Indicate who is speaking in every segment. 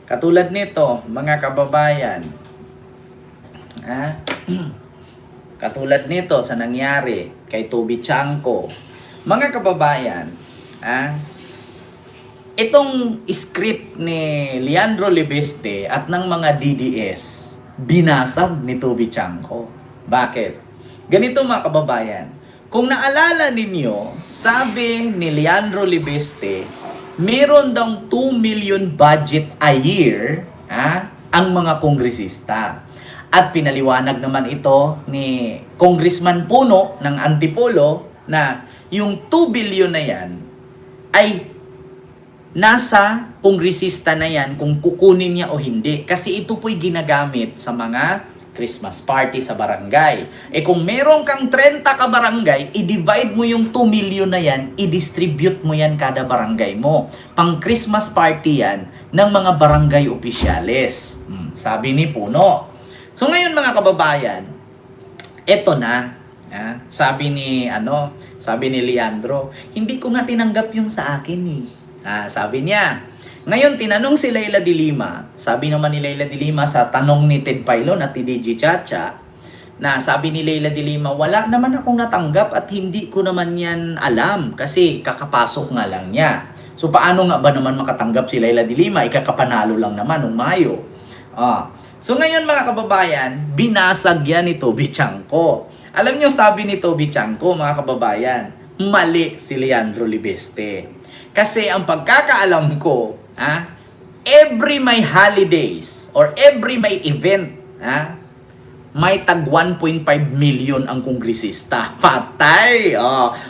Speaker 1: Katulad nito, mga kababayan. Katulad nito sa nangyari kay Toby Chanko. Mga kababayan, itong script ni Leandro Libeste at ng mga DDS, binasag ni Toby Chanko. Bakit? Ganito mga kababayan, kung naalala ninyo, sabi ni Leandro Libeste, meron daw 2 million budget a year ang mga kongresista. At pinaliwanag naman ito ni Congressman Puno ng Antipolo na yung 2 billion na yan ay nasa kongresista na yan kung kukunin niya o hindi. Kasi ito po'y ginagamit sa mga Christmas party sa barangay. Kung meron kang 30 ka barangay, i-divide mo yung 2 million na yan, i-distribute mo yan kada barangay mo. Pang Christmas party yan ng mga barangay opisyales. Sabi ni Puno. So ngayon mga kababayan, eto na. Sabi ni Leandro, hindi ko nga tinanggap yung sa akin sabi niya. Ngayon, tinanong si Leila de Lima, sabi naman ni Leila de Lima sa tanong ni Ted Pailon at ni DJ Chacha, na sabi ni Leila de Lima, wala naman akong natanggap at hindi ko naman yan alam kasi kakapasok nga lang niya. So, paano nga ba naman makatanggap si Leila de Lima? Ikakapanalo lang naman noong Mayo. So, ngayon mga kababayan, binasag yan ni Toby Chanko. Alam niyo, sabi ni Toby Chanko, mga kababayan, mali si Leandro Libeste. Kasi ang pagkakaalam ko, every may holidays or every may event, may tag 1.5 million ang kongresista. Patay!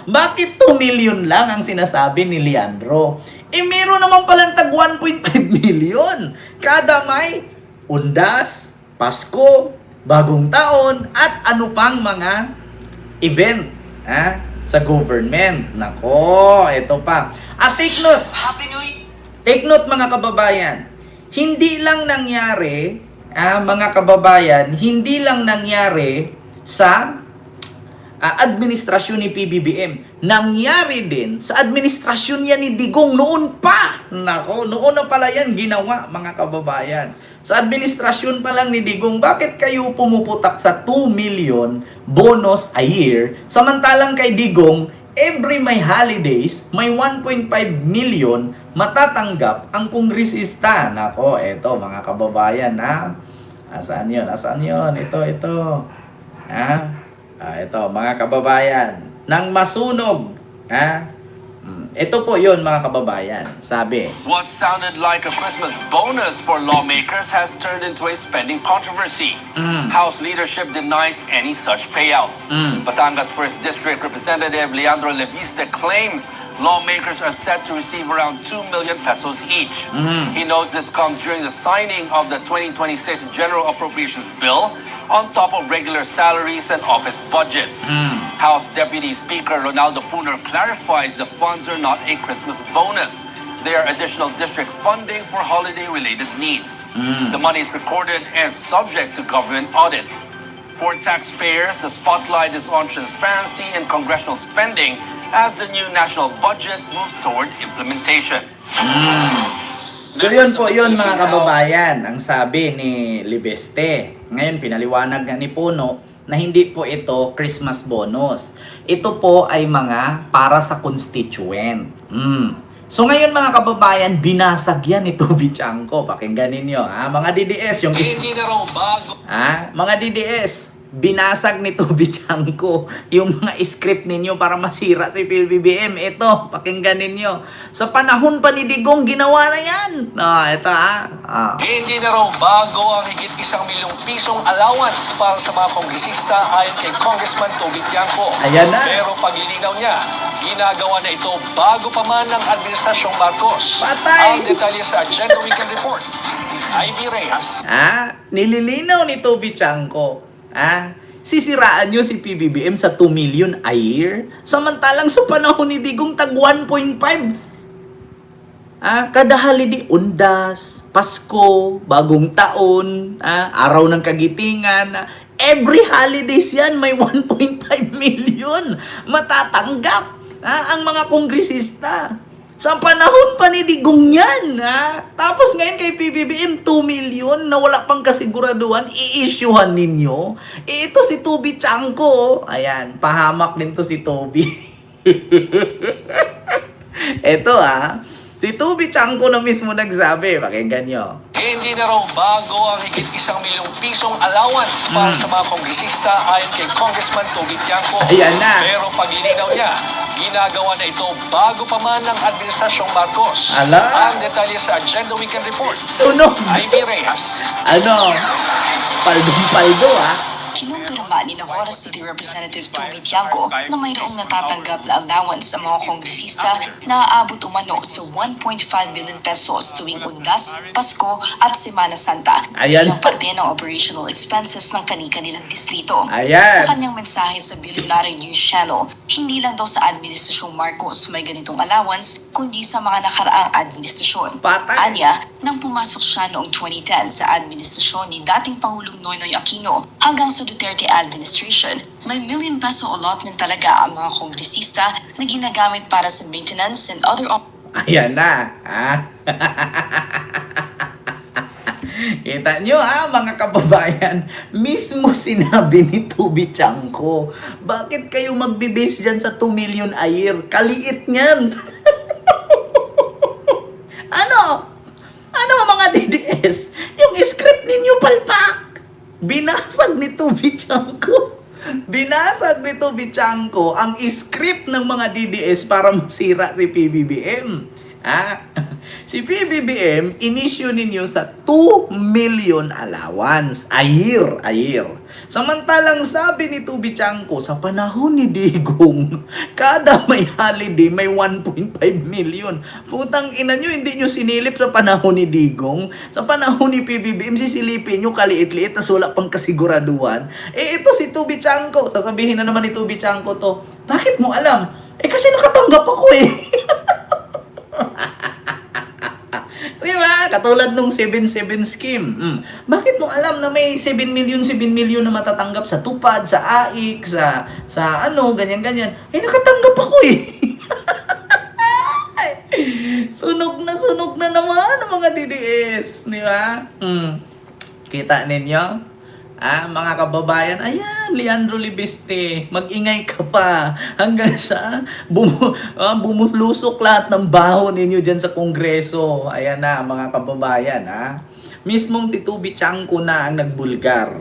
Speaker 1: Bakit 2 million lang ang sinasabi ni Leandro? Meron naman palang tag 1.5 million. Kada may undas, Pasko, Bagong Taon, at ano pang mga event sa government. Nako, ito pa. At take note, take note mga kababayan, hindi lang nangyari, mga kababayan, hindi lang nangyari sa administrasyon ni PBBM. Nangyari din sa administrasyon niya ni Digong noon pa. Nako, noon na pala yan ginawa mga kababayan. Sa administrasyon pa lang ni Digong, bakit kayo pumuputak sa 2 million bonus a year, samantalang kay Digong, every may holidays, may 1.5 million matatanggap ang kongresista. Nako, eto mga kababayan Asaan yun? Asaan yun? Ito. Ito mga kababayan. Nang masunog. Ito po yun mga kababayan. Sabi,
Speaker 2: what sounded like a Christmas bonus for lawmakers has turned into a spending controversy. House leadership denies any such payout. Batangas 1st District Representative Leandro Leviste claims lawmakers are set to receive around 2 million pesos each. He knows this comes during the signing of the 2026 General Appropriations Bill on top of regular salaries and office budgets. House Deputy Speaker Ronaldo Puner clarifies the funds are not a Christmas bonus. They are additional district funding for holiday-related needs. The money is recorded and subject to government audit. For taxpayers, the spotlight is on transparency and congressional spending as the new national budget moves toward implementation.
Speaker 1: So yun po yun mga kababayan, ang sabi ni Libeste. Ngayon pinaliwanag nga ni Puno na hindi po ito Christmas bonus. Ito po ay mga para sa constituent. So ngayon mga kababayan, binasag yan ni Toby Chanko. Pakinggan ninyo mga DDS, yung mga DDS, binasag ni Toby Chanko yung mga script ninyo para masira si PBBM. Ito, pakinggan ninyo. Sa panahon pa ni Digong, ginawa na yan. Ito
Speaker 3: Hindi na raw bago ang higit 1 milyong pisong allowance para sa mga kongresista ayon kay Congressman Toby Chanko.
Speaker 1: Ayan na.
Speaker 3: Pero paglilinaw niya, ginagawa na ito bago pa man ng Administrasyong Marcos.
Speaker 1: Patay!
Speaker 3: Ang detalye sa Agenda Weekend Report. Ivy Reyes.
Speaker 1: Nililinaw ni Toby Chanko. Sisiraan nyo si PBBM sa 2 million a year? Samantalang sa panahon ni Digong, tag 1.5. Kada holiday, undas, Pasko, Bagong Taon, Araw ng Kagitingan, every holidays yan, may 1.5 million matatanggap ang mga kongresista. Sa panahon pa ni Digong yan, ha? Tapos ngayon kay PBBM, 2 million na wala pang kasiguraduhan, i-issuehan ninyo. Ito si Toby Chanko, ayan, pahamak din to si Toby. Ito, si Toby Chanko na mismo nagsabi, pakinggan nyo.
Speaker 3: Hindi na raw bago ang higit 1 milyong pisong allowance para sa mga kongresista ayon kay Congressman Toby Tiangco.
Speaker 1: Ayan na.
Speaker 3: Pero paglilinaw niya, ginagawa na ito bago pa man ng Administrasyong Marcos.
Speaker 1: Ala.
Speaker 3: Ang detalye sa Agenda Weekend Report.
Speaker 1: Sunog.
Speaker 3: Ivy Reyes.
Speaker 1: Paldong-paldo,
Speaker 4: Kinumpirma ni Navotas City Representative Toby Tiangco na mayroong natatanggap na allowance sa mga kongresista na aabot umano sa 1.5 million pesos tuwing Undas, Pasko at Semana Santa
Speaker 1: Ayan.
Speaker 4: bilang parte ng operational expenses ng kani-kanilang distrito.
Speaker 1: Ayan.
Speaker 4: Sa kanyang mensahe sa Billionaire News Channel, hindi lang daw sa Administrasyong Marcos may ganitong allowance, kundi sa mga nakaraang administrasyon.
Speaker 1: Patay.
Speaker 4: Anya, nang pumasok siya noong 2010 sa administrasyon ni dating Pangulong Noynoy Aquino hanggang sa Duterte administration, may ₱1 million allotment talaga ang mga kongresista na ginagamit para sa maintenance and other
Speaker 1: Ayan na, Kita nyo, mga kababayan, mismo sinabi ni Toby Chanko, bakit kayo magbibase dyan sa 2 million a year? Kaliit niyan. Ano mga DDS? Yung script ninyo palpak. Binasag ni Toby Chanko. Binasag ni Toby Chanko ang script ng mga DDS para masira si PBBM. Si PBBM, inisyu ninyo sa 2 million allowance a year. Samantalang sabi ni Toby Chanko, sa panahon ni Digong, kada may holiday may 1.5 million. Putang ina nyo, hindi nyo sinilip sa panahon ni Digong. Sa panahon ni PBBM, sisilipin nyo kaliit-liit na wala pang kasiguraduhan. Ito si Toby Chanko. Sasabihin na naman ni Toby Chanko to, bakit mo alam? Kasi nakatanggap ako Diba? Katulad nung 7-7 scheme. Bakit mo alam na may 7 million na matatanggap sa tupad, sa AIC, sa ganyan-ganyan? Nakatanggap ako Sunog na naman ang mga DDS. Diba? Kita ninyo? Mga kababayan, ayan, Leandro Libeste, mag-ingay ka pa hanggang sa bumulusok lahat ng baho ninyo dyan sa Kongreso. Ayan na, mga kababayan, mismong si Toby Chanko na ang nagbulgar.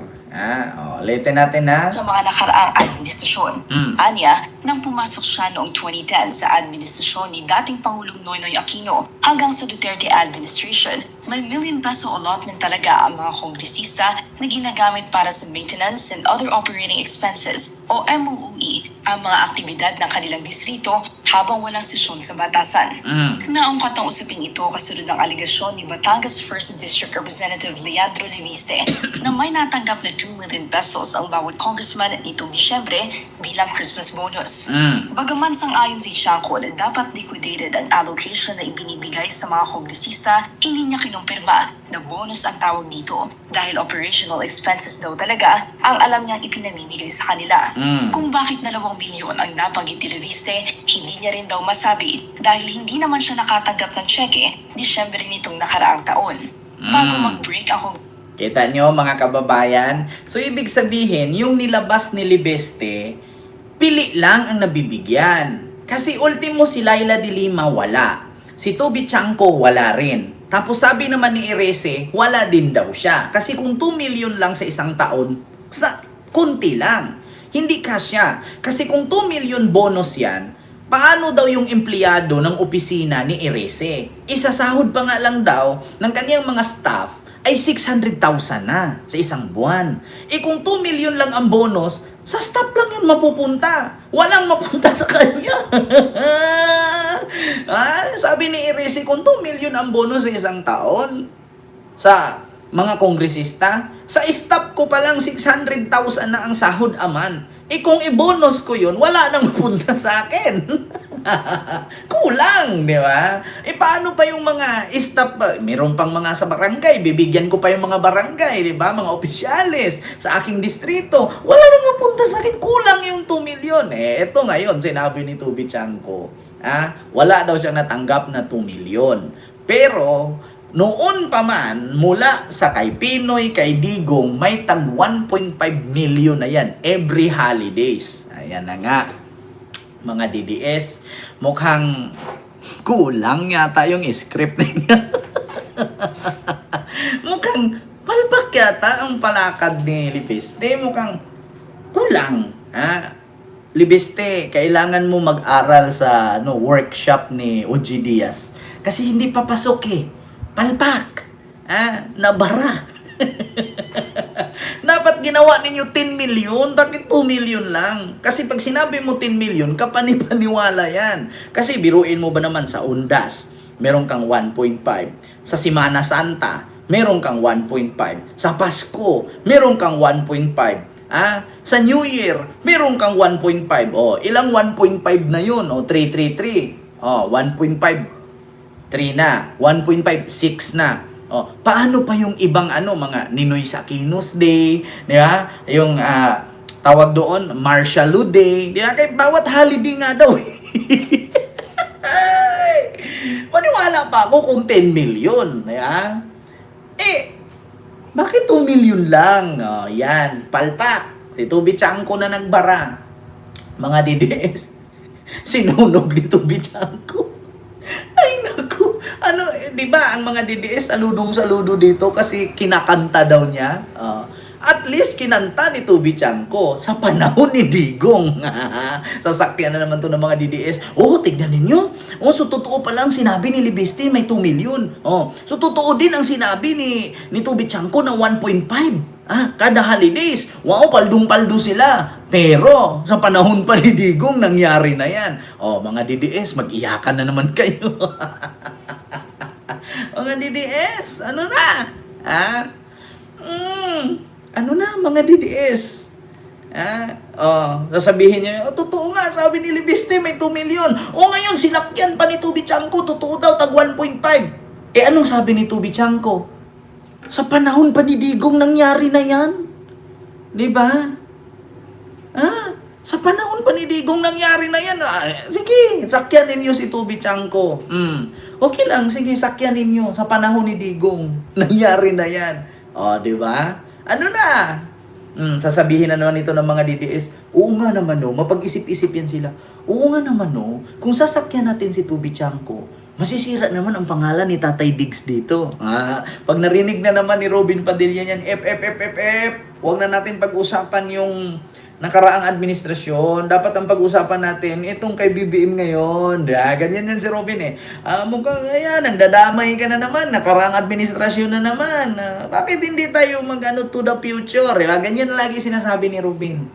Speaker 1: Ulitin natin
Speaker 4: sa mga nakaraang administrasyon. Anya, nang pumasok siya noong 2010 sa administrasyon ni dating Pangulong Noynoy Aquino hanggang sa Duterte administration, may ₱1 million allotment talaga ang mga kongresista na ginagamit para sa maintenance and other operating expenses o MOOE ang mga aktibidad ng kanilang distrito habang walang sesyon sa batasan. Naungkat ang usaping ito kasunod ng aligasyon ni Batangas 1st District Representative Leandro Libiste na may natanggap na ₱2 million ang bawat congressman nitong Disyembre bilang Christmas bonus. Bagaman sang-ayon si Chanco na dapat liquidated ang allocation na ibinibigay sa mga kongresista, hindi niya kinumpirma na bonus ang tawag dito dahil operational expenses daw talaga ang alam niyang ipinamimigay sa kanila. Kung bakit ₱2 milyon ang nabanggit ni Libiste, hindi niya rin daw masabi dahil hindi naman siya nakatanggap ng cheque Disyembre nitong nakaraang taon. Bago mag-break ako.
Speaker 1: Kita nyo, mga kababayan? So, ibig sabihin, yung nilabas ni Libeste, pili lang ang nabibigyan. Kasi ultimo si Laila de Lima wala. Si Toby Chanko wala rin. Tapos sabi naman ni Erese, wala din daw siya. Kasi kung 2 million lang sa isang taon, kunti lang. Hindi kasya. Kasi kung 2 million bonus yan, paano daw yung empleyado ng opisina ni Erese? Isasahod pa nga lang daw ng kanyang mga staff ay 600,000 na sa isang buwan. Kung 2 million lang ang bonus, sa staff lang yun mapupunta. Walang mapunta sa kanya. Sabi ni Erese, kung 2 million ang bonus sa isang taon, sa mga kongresista, sa staff ko pa lang 600,000 na ang sahod aman. Kung i-bonus ko yun, wala nang mapunta sa akin. Kulang, di ba? Paano pa yung mga staff? Meron pang mga sa barangay, bibigyan ko pa yung mga barangay, di ba? Mga opisyales sa aking distrito. Wala nang mapunta sa akin, kulang yung 2 million. Ito ngayon, sinabi ni Toby Chanko, Wala daw siyang natanggap na 2 million. Pero, noon pa man, mula sa kay Pinoy, kay Digong, may tag 1.5 million na yan every holidays. Ayan na nga, mga DDS. Mukhang kulang yata yung script niya. Mukhang palpak yata ang palakad ni Libeste. Mukhang kulang. Libeste, kailangan mo mag-aral sa workshop ni OG Diaz. Kasi hindi papasok Palpak. Nabara. Dapat ginawa ninyo 10 million. Bakit 2 million lang? Kasi pag sinabi mo 10 million, kapanipaniwala yan. Kasi biruin mo ba naman sa Undas, meron kang 1.5. Sa Semana Santa, meron kang 1.5. Sa Pasko, meron kang 1.5. Sa New Year, meron kang 1.5. Ilang 1.5 na yun? 333. 1.5, 3 na. 1.5, 6 na. Paano pa yung ibang mga Ninoy Aquinos Day, di ba? Yung tawag doon, Martial Day, di ba? Kaya bawat holiday nga daw. Paniwala pa ako kung 10 million, di ba? Bakit 2 million lang? Yan, palpak. Si Tubi Chanko na nagbara. Mga DDS, sinunog ni Tubi Chanko. Ay, naku. Di ba, ang mga DDS, saludong saludo dito kasi kinakanta daw niya. At least kinanta ni Tubi Chanko sa panahon ni Digong. Sasakyan na naman to ng mga DDS. Tignan ninyo. So totoo pa lang sinabi ni Libiste may 2 million. So totoo din ang sinabi ni Tubi Chanko na 1.5. Kada holidays. Wow, paldong-paldo sila. Pero sa panahon pa ni Digong nangyari na yan. Mga DDS, mag-iyakan na naman kayo. Mga DDS, ano na? Ano na, mga DDS? Sasabihin niyo, totoo nga, sabi ni Libiste, may 2 million. Ngayon, sinakyan pa ni Tubi Chanko, totoo daw, tag 1.5. Anong sabi ni Tubi Chanko? Sa panahon pa ni Digong, nangyari na yan. Di ba? Sa panahon pa ni Digong, nangyari na yan. Sige, sakyan ninyo si Tubi Chanko. Okay lang, sige, sakyan ninyo. Sa panahon ni Digong, nangyari na yan. Di ba? Ano na? Sasabihin na naman ito ng mga DDS, oo nga naman mapag-isip-isip yan sila. Oo nga naman kung sasakyan natin si Tubi Chanko, masisira naman ang pangalan ni Tatay Diggs dito. Pag narinig na naman ni Robin Padilla yan, huwag na natin pag-usapan yung nakaraang administrasyon. Dapat ang pag-usapan natin, itong kay BBM ngayon. Ganyan yan si Robin mukhang, nagdadamay ka na naman. Nakaraang administrasyon na naman. Bakit hindi tayo to the future? Ganyan lagi sinasabi ni Robin.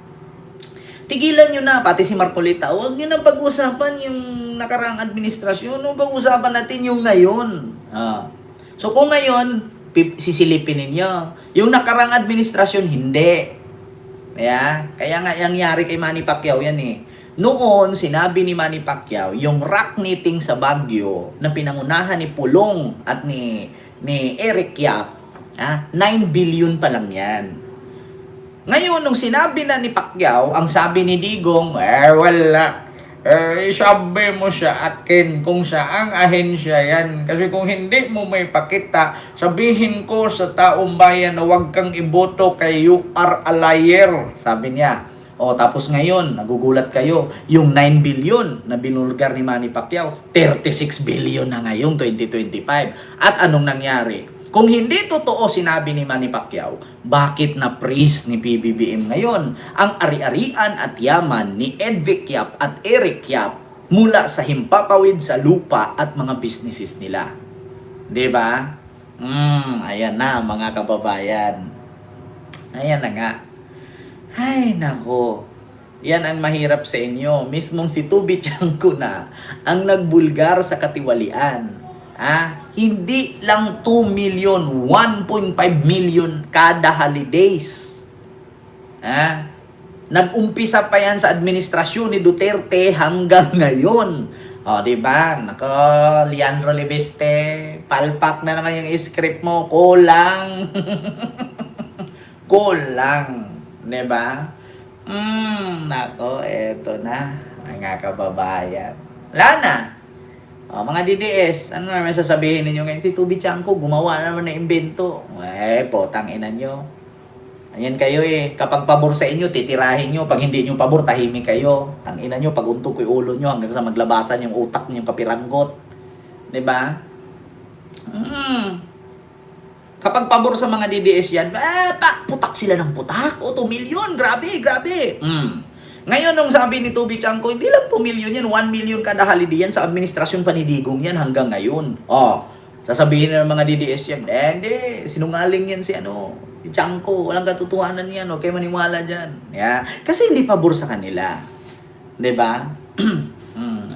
Speaker 1: Tigilan nyo na, pati si Marcolita. Huwag nyo na pag-usapan yung nakaraang administrasyon. Pag-usapan natin yung ngayon. So kung ngayon, sisilipin ninyo. Yung nakaraang administrasyon, hindi. Kaya nga nangyari kay Manny Pacquiao yan Noon, sinabi ni Manny Pacquiao, yung rock knitting sa Baguio na pinangunahan ni Pulong at ni Eric Yap, 9 billion pa lang yan. Ngayon, nung sinabi na ni Pacquiao, ang sabi ni Digong, wala. Sabi mo sa akin kung saang ahensya yan. Kasi kung hindi mo may pakita, sabihin ko sa taong bayan na huwag kang iboto kay you are a liar. Sabi niya. Tapos ngayon, nagugulat kayo, yung 9 billion na binulgar ni Manny Pacquiao, 36 billion na ngayong 2025. At anong nangyari? Kung hindi totoo sinabi ni Manny Pacquiao, bakit na-praise ni PBBM ngayon ang ari-arian at yaman ni Edvic Yap at Eric Yap mula sa himpapawid sa lupa at mga businesses nila? Diba? Ayan na mga kababayan. Ayan na nga. Ay nako. Yan ang mahirap sa inyo. Mismong si Tubi Chanko na ang nagbulgar sa katiwalian. Hindi lang 2 million, 1.5 million kada holidays. Nag-umpisa pa yan sa administrasyon ni Duterte hanggang ngayon. Di ba? Nako, Leandro Libeste, palpak na naman yung script mo. Kulang. Kulang. Di ba? Nako, eto na, mga kababayan. Wala na. Mga DDS, ano naman sasabihin ninyo ngayon? Si Tubi Chanco, gumawa na naman ng imbento. Potang ina nyo. Ayan kayo kapag pabor sa inyo, titirahin nyo. Pag hindi nyo pabor, tahimik kayo. Tangina nyo, pag untog ko yung ulo nyo hanggang sa maglabasan yung utak nyo, yung kapiranggot. Diba? Kapag pabor sa mga DDS yan, putak sila ng putak. 2 million, grabe. Ngayon, nung sabi ni Tubi Chanco, hindi lang 2 million yan, 1 million kada holiday yan sa administrasyon panidigong yan hanggang ngayon. Sasabihin ng mga DDS yan, hindi, sinungaling yan si Chanco, walang katotohanan yan, okay maniwala dyan. Kasi hindi pabor sa kanila. Diba?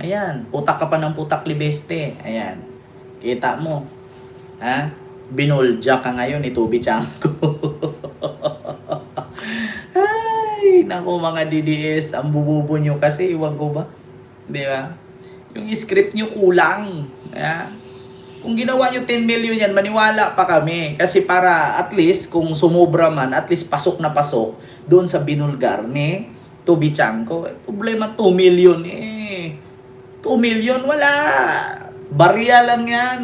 Speaker 1: Ayan, putak ka pa ng putak libeste. Ayan, kita mo. Binulja ka ngayon ni Tubi Chanco. Ay, naku mga DDS, ang bububo nyo kasi, iwan ko ba? Di ba? Yung script nyo kulang. Kung ginawa nyo 10 million yan, maniwala pa kami. Kasi para at least, kung sumobra man, at least pasok na pasok doon sa binulgar ni Tubi Chanco. Problema 2 million 2 million, wala. Barya lang yan.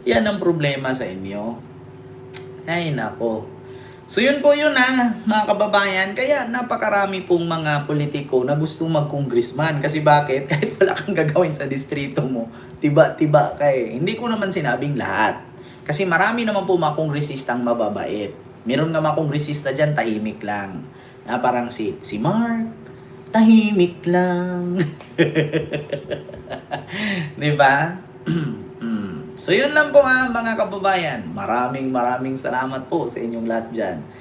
Speaker 1: Yan ang problema sa inyo. Ay, nako. So yun po yun mga kababayan. Kaya napakarami pong mga politiko na gusto mag-congressman. Kasi bakit? Kahit wala kang gagawin sa distrito mo, tiba-tiba ka Hindi ko naman sinabing lahat. Kasi marami naman po mga kongresistang mababait. Meron nga mga kongresista dyan, tahimik lang. Parang si Mark, tahimik lang. Diba? So yun lang po mga kababayan. Maraming salamat po sa inyong lahat dyan.